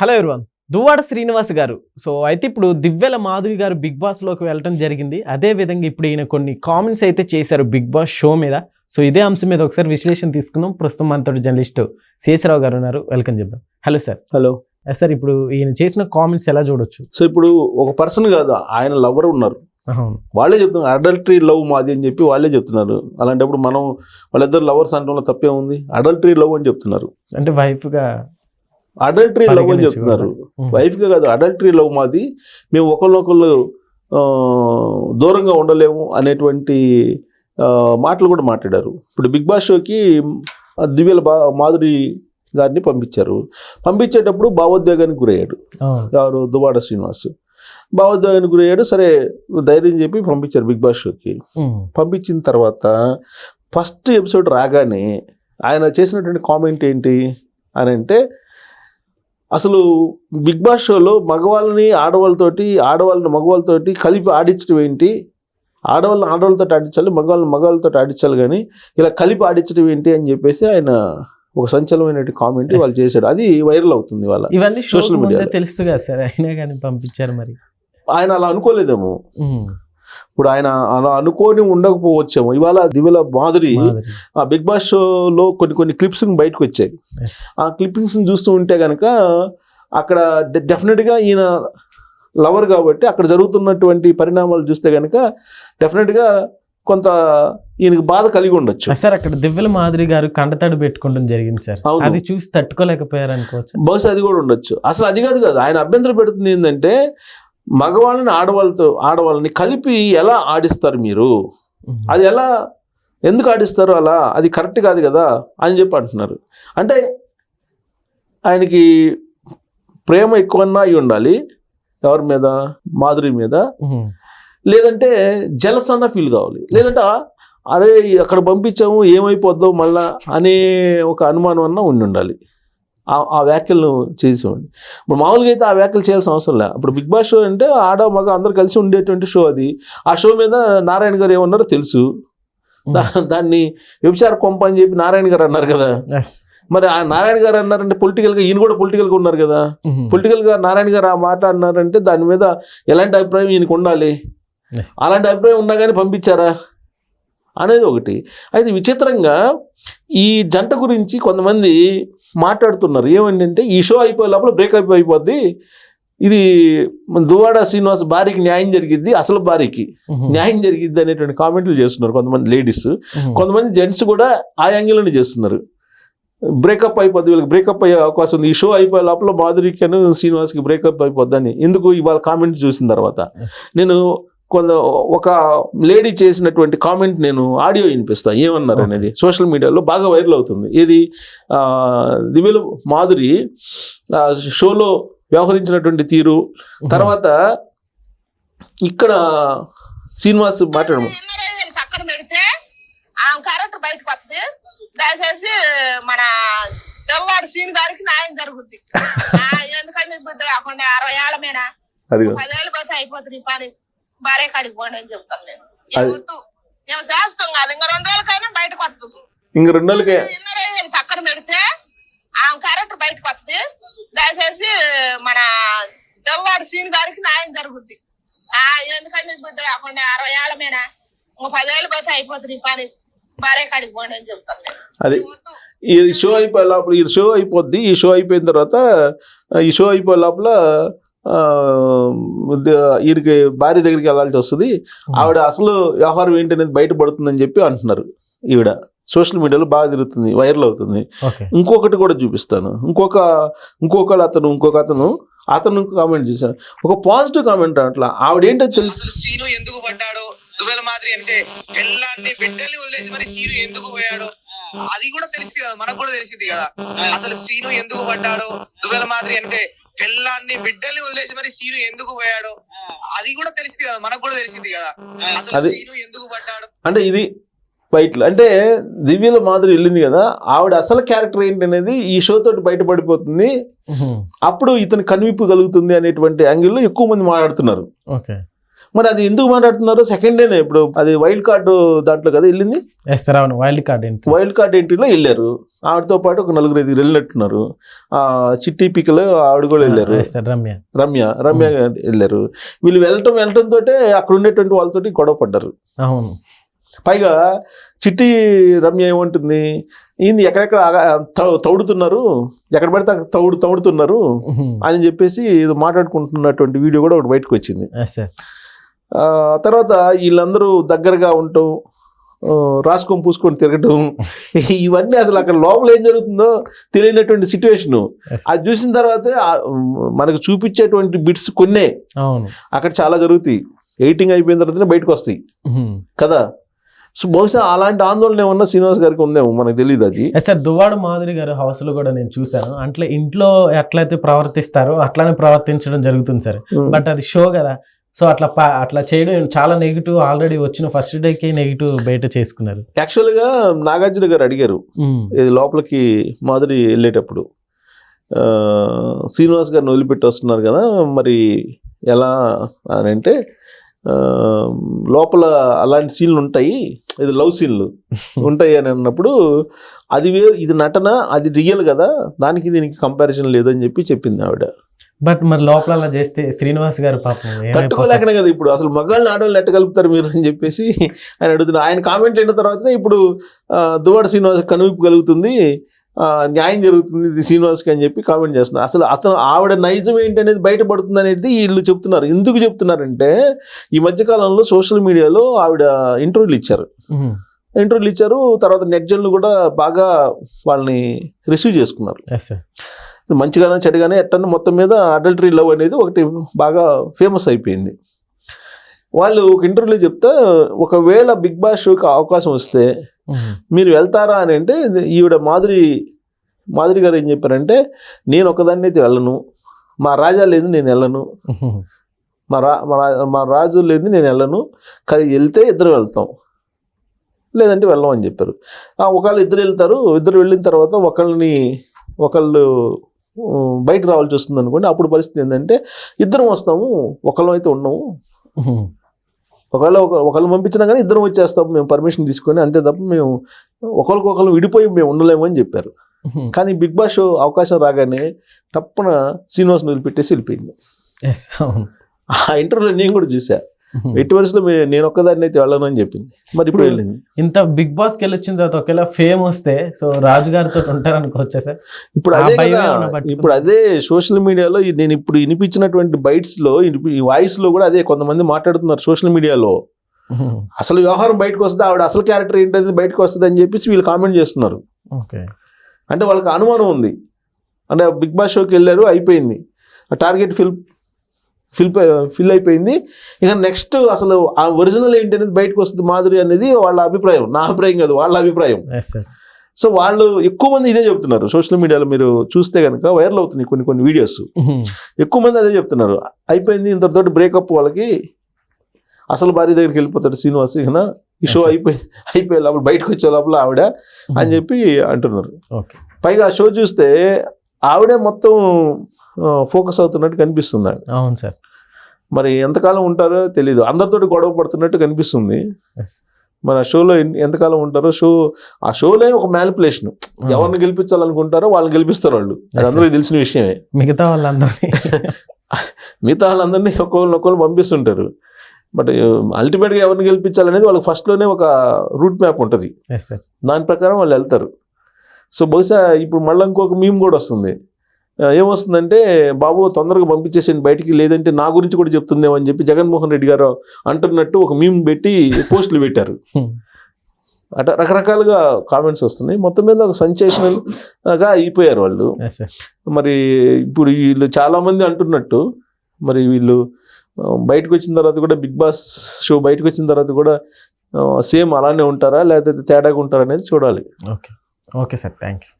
Hello everyone. Duvvada Srinivas గారు అయితే ఇప్పుడు దివ్యల మాధురి గారు బిగ్ బాస్ లోకి వెళ్ళటం జరిగింది. అదే విధంగా ఇప్పుడు ఈయన కొన్ని కామెంట్స్ అయితే చేశారు బిగ్ బాస్ షో మీద. ఇదే అంశం మీద ఒకసారి విశ్లేషణ తీసుకుందాం. ప్రస్తుతం మనతో జర్నలిస్ట్ శేషరావు గారు ఉన్నారు. వెల్కమ్ చెప్దాం. Hello sir. హలో సార్, ఇప్పుడు ఈయన చేసిన కామెంట్స్ ఎలా చూడొచ్చు? సో ఇప్పుడు ఒక పర్సన్ కాదు, ఆయన లవర్ ఉన్నారు, అవును, వాళ్ళే చెప్తున్నారు అడల్టరీ లవ్ మాది అని చెప్పి వాళ్ళే చెప్తున్నారు. అలాంటప్పుడు మనం వాళ్ళిద్దరు లవర్స్ అనడంలో తప్పే ఉంది? అడల్టరీ లవ్ అని చెప్తున్నారు, అంటే వైఫ్ గా అడల్టరీ లవ్ అని చెప్తున్నారు. వైఫ్ గా కాదు, అడల్టరీ లవ్ మాది, మేము ఒకళ్ళొకళ్ళు దూరంగా ఉండలేము అనేటువంటి మాటలు కూడా మాట్లాడారు. ఇప్పుడు బిగ్ బాస్ షోకి దివ్యల మాధురి గారిని పంపించేటప్పుడు భావోద్వేగానికి గురయ్యాడు. ఎవరు? దువ్వాడ శ్రీనివాస్ భావోద్వేగానికి గురయ్యాడు. సరే ధైర్యం చెప్పి పంపించారు బిగ్ బాస్ షోకి. పంపించిన తర్వాత ఫస్ట్ ఎపిసోడ్ రాగానే ఆయన చేసినటువంటి కామెంట్ ఏంటి అని అంటే, అసలు బిగ్ బాస్ షోలో మగవాళ్ళని ఆడవాళ్ళని మగవాళ్ళతోటి కలిపి ఆడించడం ఏంటి? ఆడవాళ్ళని ఆడవాళ్ళతో ఆడించాలి, మగవాళ్ళతో ఆడించాలి, కానీ ఇలా కలిపి ఆడించడం ఏంటి అని చెప్పేసి ఆయన ఒక సంచలనమైన కామెంట్ వాళ్ళు చేశాడు. అది వైరల్ అవుతుంది వాళ్ళ సోషల్ మీడియా. తెలుసు కదా సార్, అయినా కానీ పంపించారు. మరి ఆయన అలా అనుకోలేదేమో. ఇప్పుడు ఆయన అలా అనుకోని ఉండకపోవచ్చేమో. ఇవాళ దివ్యల మాధురి ఆ బిగ్ బాస్ షోలో కొన్ని క్లిప్స్ బయటకు వచ్చాయి. ఆ క్లిప్పింగ్స్ చూస్తూ ఉంటే కనుక అక్కడ డెఫినెట్గా ఈయన లవర్ కాబట్టి అక్కడ జరుగుతున్నటువంటి పరిణామాలు చూస్తే కనుక డెఫినెట్గా కొంత ఈయనకి బాధ కలిగి ఉండొచ్చు సార్. అక్కడ దివ్యల మాధురి గారు కంటతడి పెట్టుకోవడం జరిగింది సార్. అది చూసి తట్టుకోలేకపోయారు అనుకోవచ్చు. బహుశా అది కూడా ఉండొచ్చు. అసలు అది కాదు ఆయన అభ్యంతరం పెడుతుంది ఏంటంటే, మగవాళ్ళని ఆడవాళ్ళని కలిపి ఎలా ఆడిస్తారు మీరు? అది ఎందుకు ఆడిస్తారు అలా? అది కరెక్ట్ కాదు కదా అని చెప్పి అంటున్నారు. అంటే ఆయనకి ప్రేమ ఎక్కువన్నా అయి ఉండాలి ఎవరి మీద? మాధురి మీద. లేదంటే జెలస్ అన్న ఫీల్ కావాలి, లేదంటే అరే అక్కడ పంపించాము ఏమైపోద్దాం మళ్ళా అనే ఒక అనుమానం అన్నా ఉండాలి. ఆ వ్యాఖ్యలను చేసేవాడిని. ఇప్పుడు మామూలుగా అయితే ఆ వ్యాఖ్యలు చేయాల్సిన అవసరం లేదు. ఇప్పుడు బిగ్ బాస్ షో అంటే ఆడ మగ అందరు కలిసి ఉండేటువంటి షో అది. ఆ షో మీద నారాయణ గారు ఏమన్నారో తెలుసు. దాన్ని వ్యభిచార కొంప అని చెప్పి నారాయణ గారు అన్నారు కదా. మరి ఆ నారాయణ గారు అన్నారంటే పొలిటికల్గా ఈయన కూడా పొలిటికల్గా ఉన్నారు కదా. పొలిటికల్గా నారాయణ గారు ఆ మాట అన్నారంటే దాని మీద ఎలాంటి అభిప్రాయం ఈయనకు ఉండాలి? అలాంటి అభిప్రాయం ఉన్నా కానీ పంపించారా అనేది ఒకటి. అయితే విచిత్రంగా ఈ జంట గురించి కొంతమంది మాట్లాడుతున్నారు. ఏమంటే ఈ షో అయిపోయే లోపల బ్రేకప్ అయిపోద్ది, ఇది దువ్వాడ శ్రీనివాస్ భార్యకి న్యాయం జరిగిద్ది, అసలు భార్యకి న్యాయం జరిగిద్ది అనేటువంటి కామెంట్లు చేస్తున్నారు కొంతమంది లేడీస్. కొంతమంది జెంట్స్ కూడా ఆ యాంగిల్లోనే చేస్తున్నారు. బ్రేకప్ అయిపోద్ది, వీళ్ళకి బ్రేకప్ అయ్యే అవకాశం ఉంది, ఈ షో అయిపోయే లోపల మాధురికి శ్రీనివాస్కి బ్రేకప్ అయిపోద్దని. ఎందుకు ఇవాళ కామెంట్ చూసిన తర్వాత నేను ఒక లేడీ చేసినటువంటి కామెంట్ నేను ఆడియో వినిపిస్తా ఏమన్నారు అనేది. సోషల్ మీడియాలో బాగా వైరల్ అవుతుంది. ఇది దివ్యల మాధురి షోలో వ్యవహరించినటువంటి తీరు, తర్వాత ఇక్కడ శ్రీనివాస్ మాట్లాడము. పక్కన పెడితే ఆ క్యారెక్టర్ బయటకు వస్తుంది. దయచేసి మన దువ్వాడ శ్రీని గారికి న్యాయం జరుగుద్ది. ఎందుకంటే బుద్ధి కాకుండా 60 ఏళ్ళ మీద 10 ఏళ్ళు పోతే అయిపోతుంది పని. భార్య కాడికి పోండి అని చెప్తాను నేను. మేము చేస్తాం కాదు, ఇంకా 2 రోజులకైనా బయటకు వస్తుంది. ఇంకా 2 రోజులకే పక్కన పెడితే ఆ క్యారెక్టర్ బయటకు వస్తుంది. దయచేసి మన దువ్వాడ శ్రీని గారికి న్యాయం జరుగుద్ది. ఎందుకంటే బుద్ధి కాకుండా 60 ఏళ్ళ మీద 10 ఏళ్ళు పోతే అయిపోతుంది పని. భార్య కాడికి పోండి అని చెప్తాను నేను. అది ఈ షో అయిపోయే లోపల ఈ షో అయిపోద్ది. ఈ షో అయిపోయిన తర్వాత ఈ షో అయిపోయే లోపల వీరికి భార్య దగ్గరికి వెళ్ళాల్సి వస్తుంది. ఆవిడ అసలు వ్యవహారం ఏంటనేది బయటపడుతుందని చెప్పి అంటున్నారు. ఈవిడ సోషల్ మీడియాలో బాగా తిరుగుతుంది, వైరల్ అవుతుంది. ఇంకొకటి కూడా చూపిస్తాను. ఇంకొక అతను కామెంట్ చేశాను, ఒక పాజిటివ్ కామెంట్. అట్లా ఆవిడ ఏంటో తెలుసు. సీను ఎందుకు పడ్డాడు దువ్వెల మాదిరి అంటే, పిల్లాన్ని బిడ్డల్ని వదిలేసి మరి సీను ఎందుకు పోయాడు అది కూడా తెలిసింది కదా, మనకు కూడా తెలిసింది కదా. అసలు సీను ఎందుకు పడ్డాడు దువ్వెల మాదిరి అంటే, పిల్లాన్ని బిడ్డల్ని వదిలేసి మరి సీను ఎందుకు పోయాడు అది కూడా తెలిసింది కదా, మనకు కూడా తెలిసింది కదా. అసలు సీను ఎందుకు పడ్డాడు అంటే ఇది బయట అంటే దివ్యల మాధురి వెళ్ళింది కదా, ఆవిడ అసలు క్యారెక్టర్ ఏంటి అనేది ఈ షో తోటి బయటపడిపోతుంది. అప్పుడు ఇతను కనువిప్పు కలుగుతుంది అనేటువంటి యాంగిల్లో ఎక్కువ మంది మాట్లాడుతున్నారు. మరి అది ఎందుకు మాట్లాడుతున్నారు? సెకండ్ డేనే ఇప్పుడు అది వైల్డ్ కార్డు దాంట్లో కదా వెళ్ళింది, ఎస్ సార్ అవును, wild card entry. Wild card ఎంట్రీలో వెళ్ళారు. ఆవిడతో పాటు ఒక 4-5 వెళ్ళినట్టున్నారు. చిట్టి పికలు ఆవిడ కూడా వెళ్ళారు, ఎస్ సార్, రమ్య. రమ్య వెళ్ళారు. వీళ్ళు వెళ్ళటంతో అక్కడ ఉండేటువంటి వాళ్ళతోటి గొడవ పడ్డారు. అవును. పైగా చిట్టి రమ్య ఏమంటుంది, ఈయన ఎక్కడెక్కడ తౌడుతున్నారు, ఎక్కడ పడితే అక్కడ తౌడుతున్నారు అని చెప్పేసి ఇది మాట్లాడుకుంటున్నటువంటి వీడియో కూడా ఒకటి బయటకు వచ్చింది. Yes sir. తర్వాత వీళ్ళందరూ దగ్గరగా ఉండటం, రాసుకొని పూసుకొని తిరగటం, ఇవన్నీ అసలు అక్కడ లోపల ఏం జరుగుతుందో తెలియనటువంటి సిచ్యువేషన్. అది చూసిన తర్వాత మనకు చూపించేటువంటి బిట్స్ కొన్నే, అక్కడ చాలా జరుగుతాయి. ఎడిటింగ్ అయిపోయిన తర్వాతనే బయటకు వస్తాయి కదా. సో బహుశా అలాంటి ఆందోళన ఏమన్నా శ్రీనివాస్ గారికి ఉందేమో, మనకు తెలియదు. అది సార్ దువ్వాడ మాధురి గారు హౌస్ లో కూడా నేను చూశాను. అంటే ఇంట్లో ఎట్లయితే ప్రవర్తిస్తారో అట్లానే ప్రవర్తించడం జరుగుతుంది సార్. బట్ అది షో కదా, సో అట్లా చేయడం చాలా నెగిటివ్. ఆల్రెడీ వచ్చిన ఫస్ట్ డేకి నెగిటివ్ బయట చేసుకున్నారు. యాక్చువల్గా నాగార్జున గారు అడిగారు ఇది లోపలికి మాధురి వెళ్ళేటప్పుడు, శ్రీనివాస్ గారిని వదిలిపెట్టి వస్తున్నారు కదా మరి ఎలా అని అంటే, లోపల అలాంటి సీన్లు ఉంటాయి, ఇది లవ్ సీన్లు ఉంటాయి అని అన్నప్పుడు, అది వేరు, ఇది నటన, అది రియల్ కదా, దానికి దీనికి కంపారిజన్ లేదని చెప్పింది ఆవిడ. బట్ మరి లోపల అలా చేస్తే శ్రీనివాస్ గారు పాపం తట్టుకోలేకనే కదా ఇప్పుడు అసలు మగాళ్ళని ఆడవాళ్ళని ఎట్టగలుపుతారు మీరు అని చెప్పేసి ఆయన అడుగుతున్నారు. ఆయన కామెంట్లు అయిన తర్వాతనే ఇప్పుడు దువ్వాడ శ్రీనివాస్ కనువిప్పు కలుగుతుంది, న్యాయం జరుగుతుంది శ్రీనివాస్కి అని చెప్పి కామెంట్ చేస్తున్నారు. అసలు ఆవిడ నైజం ఏంటి అనేది బయటపడుతుంది అనేది వీళ్ళు చెప్తున్నారు. ఎందుకు చెప్తున్నారంటే, ఈ మధ్యకాలంలో సోషల్ మీడియాలో ఆవిడ ఇంటర్వ్యూలు ఇచ్చారు. తర్వాత నెట్జన్లు కూడా బాగా వాళ్ళని రిసీవ్ చేసుకున్నారు. మంచిగానే చెడుగానే ఎట్టన్నా మొత్తం మీద అడల్టరీ లవ్ అనేది ఒకటి బాగా ఫేమస్ అయిపోయింది. వాళ్ళు ఒక ఇంటర్వ్యూలో చెప్తే, ఒకవేళ బిగ్ బాస్ షోకి అవకాశం వస్తే మీరు వెళ్తారా అని అంటే, ఈవిడ మాధురి గారు ఏం చెప్పారంటే, నేను ఒకదాన్ని అయితే వెళ్ళను, మా రాజా లేదు నేను వెళ్ళను, మా రాజు లేదు నేను వెళ్ళను, వెళ్తే ఇద్దరు వెళ్తాం, లేదంటే వెళ్ళం అని చెప్పారు. ఒకళ్ళు ఇద్దరు వెళ్తారు, ఇద్దరు వెళ్ళిన తర్వాత ఒకళ్ళు బయట రావాల్సి వస్తుంది అనుకోండి, అప్పుడు పరిస్థితి ఏంటంటే ఇద్దరం వస్తాము, ఒకళ్ళం అయితే ఉండము, ఒకళ్ళు పంపించినా కానీ ఇద్దరం వచ్చేస్తాము మేము పర్మిషన్ తీసుకొని, అంతే తప్ప మేము ఒకరికొకరు విడిపోయి మేము ఉండలేము అని చెప్పారు. కానీ బిగ్ బాస్ షో అవకాశం రాగానే టప్పున శ్రీనివాస్ వదిలిపెట్టేసి వెళ్ళిపోయింది. ఆ ఇంటర్వ్యూలో నేను కూడా చూసా, ఎట్టి వరుసలో నేను ఒక్కదాన్ని అయితే వెళ్ళను అని చెప్పింది. మరి ఇప్పుడు వెళ్ళింది. ఇంత బిగ్ బాస్కి వెళ్ళి వచ్చిన తర్వాత ఒకవేళ ఫేమ్ వస్తే సో రాజు గారితో ఉంటారనుకోవచ్చా సార్? ఇప్పుడు అదే సోషల్ మీడియాలో నేను ఇప్పుడు వినిపించినటువంటి బైట్స్ లో, ఈ వాయిస్ లో కూడా అదే కొంతమంది మాట్లాడుతున్నారు సోషల్ మీడియాలో. అసలు వ్యవహారం బయటకు వస్తుంది, ఆవిడ అసలు క్యారెక్టర్ ఏంటనేది బయటకు వస్తుంది అని చెప్పేసి వీళ్ళు కామెంట్ చేస్తున్నారు. అంటే వాళ్ళకి అనుమానం ఉంది. అంటే బిగ్ బాస్ షోకి వెళ్ళారు, అయిపోయింది, టార్గెట్ ఫిల్ అయిపోయింది, ఇక నెక్స్ట్ అసలు ఆ ఒరిజినల్ ఏంటి అనేది బయటకు వస్తుంది మాధురి అనేది వాళ్ళ అభిప్రాయం. నా అభిప్రాయం కాదు, వాళ్ళ అభిప్రాయం. సో వాళ్ళు ఎక్కువ మంది ఇదే చెప్తున్నారు. సోషల్ మీడియాలో మీరు చూస్తే కనుక వైరల్ అవుతున్నాయి కొన్ని వీడియోస్, ఎక్కువ మంది అదే చెప్తున్నారు. అయిపోయింది, ఇంతటితోటి బ్రేకప్, వాళ్ళకి అసలు భార్య దగ్గరికి వెళ్ళిపోతాడు శ్రీనివాస్, ఇక ఈ షో అయిపోయే లోపల బయటకు వచ్చే లోపల ఆవిడ అని చెప్పి అంటున్నారు. పైగా ఆ షో చూస్తే ఆవిడే మొత్తం ఫోకస్ అవుతున్నట్టు కనిపిస్తుంది. అవును సార్. మరి ఎంతకాలం ఉంటారో తెలీదు, అందరితోటి గొడవ పడుతున్నట్టు కనిపిస్తుంది. మరి ఆ షోలో ఎంతకాలం ఉంటారో, ఆ షోలో ఒక మ్యానిపులేషన్, ఎవరిని గెలిపించాలనుకుంటారో వాళ్ళని గెలిపిస్తారు వాళ్ళు, అది అందరికీ తెలిసిన విషయమే. మిగతా వాళ్ళందరినీ ఒకళ్ళు పంపిస్తుంటారు. బట్ అల్టిమేట్గా ఎవరిని గెలిపించాలనేది వాళ్ళకి ఫస్ట్లోనే ఒక రూట్ మ్యాప్ ఉంటుంది, దాని ప్రకారం వాళ్ళు వెళ్తారు. సో బహుశా ఇప్పుడు మళ్ళీ ఇంకొక మీమ్ కూడా వస్తుంది. ఏమొస్తుందంటే, బాబు తొందరగా పంపించేసేయండి బయటికి, లేదంటే నా గురించి కూడా చెప్తుందేమో అని చెప్పి జగన్మోహన్ రెడ్డి గారు అంటున్నట్టు ఒక మీమ్ పెట్టి పోస్టులు పెట్టారు. అట్లా రకరకాలుగా కామెంట్స్ వస్తున్నాయి. మొత్తం మీద ఒక సెన్సేషనల్గా అయిపోయారు వాళ్ళు. మరి ఇప్పుడు వీళ్ళు చాలామంది అంటున్నట్టు, మరి వీళ్ళు బయటకు వచ్చిన తర్వాత కూడా, బిగ్ బాస్ షో బయటకు వచ్చిన తర్వాత కూడా సేమ్ అలానే ఉంటారా, లేకపోతే తేడాగా ఉంటారా అనేది చూడాలి. Okay sir, thank you.